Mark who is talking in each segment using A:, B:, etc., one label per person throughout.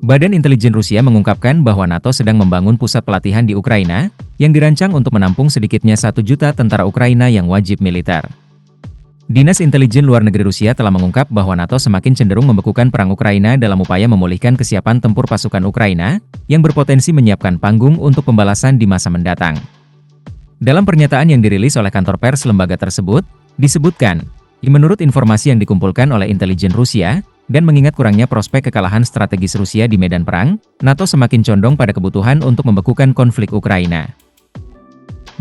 A: Badan Intelijen Rusia mengungkapkan bahwa NATO sedang membangun pusat pelatihan di Ukraina, yang dirancang untuk menampung sedikitnya 1 juta tentara Ukraina yang wajib militer. Dinas Intelijen Luar Negeri Rusia telah mengungkap bahwa NATO semakin cenderung membekukan perang Ukraina dalam upaya memulihkan kesiapan tempur pasukan Ukraina, yang berpotensi menyiapkan panggung untuk pembalasan di masa mendatang. Dalam pernyataan yang dirilis oleh kantor pers lembaga tersebut, disebutkan, menurut informasi yang dikumpulkan oleh intelijen Rusia, dan mengingat kurangnya prospek kekalahan strategis Rusia di medan perang, NATO semakin condong pada kebutuhan untuk membekukan konflik Ukraina.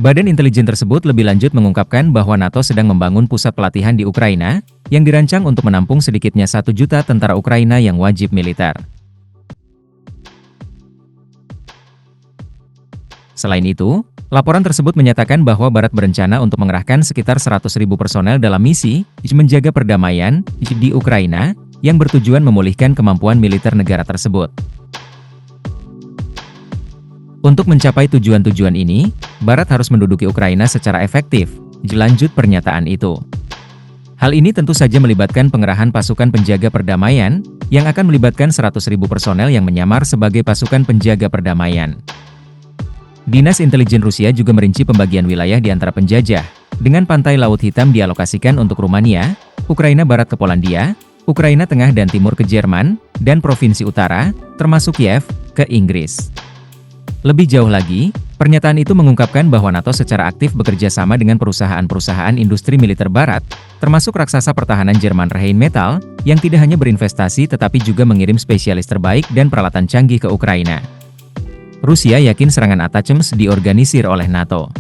A: Badan intelijen tersebut lebih lanjut mengungkapkan bahwa NATO sedang membangun pusat pelatihan di Ukraina, yang dirancang untuk menampung sedikitnya 1 juta tentara Ukraina yang wajib militer. Selain itu, laporan tersebut menyatakan bahwa Barat berencana untuk mengerahkan sekitar 100.000 personel dalam misi menjaga perdamaian di Ukraina, yang bertujuan memulihkan kemampuan militer negara tersebut. Untuk mencapai tujuan-tujuan ini, Barat harus menduduki Ukraina secara efektif, lanjut pernyataan itu. Hal ini tentu saja melibatkan pengerahan pasukan penjaga perdamaian, yang akan melibatkan 100.000 personel yang menyamar sebagai pasukan penjaga perdamaian. Dinas Intelijen Rusia juga merinci pembagian wilayah di antara penjajah, dengan pantai Laut Hitam dialokasikan untuk Rumania, Ukraina Barat ke Polandia, Ukraina Tengah dan Timur ke Jerman, dan Provinsi Utara, termasuk Kiev, ke Inggris. Lebih jauh lagi, pernyataan itu mengungkapkan bahwa NATO secara aktif bekerja sama dengan perusahaan-perusahaan industri militer Barat, termasuk raksasa pertahanan Jerman Rheinmetall, yang tidak hanya berinvestasi tetapi juga mengirim spesialis terbaik dan peralatan canggih ke Ukraina. Rusia yakin serangan ATACMS diorganisir oleh NATO.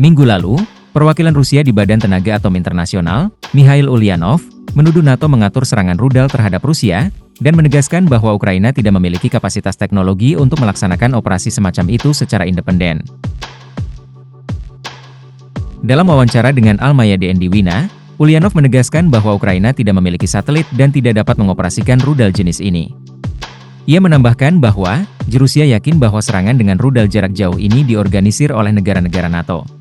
A: Minggu lalu, perwakilan Rusia di Badan Tenaga Atom Internasional, Mikhail Ulyanov, menuduh NATO mengatur serangan rudal terhadap Rusia, dan menegaskan bahwa Ukraina tidak memiliki kapasitas teknologi untuk melaksanakan operasi semacam itu secara independen. Dalam wawancara dengan Al-Mayadeen di Wina, Ulyanov menegaskan bahwa Ukraina tidak memiliki satelit dan tidak dapat mengoperasikan rudal jenis ini. Ia menambahkan bahwa, Rusia yakin bahwa serangan dengan rudal jarak jauh ini diorganisir oleh negara-negara NATO.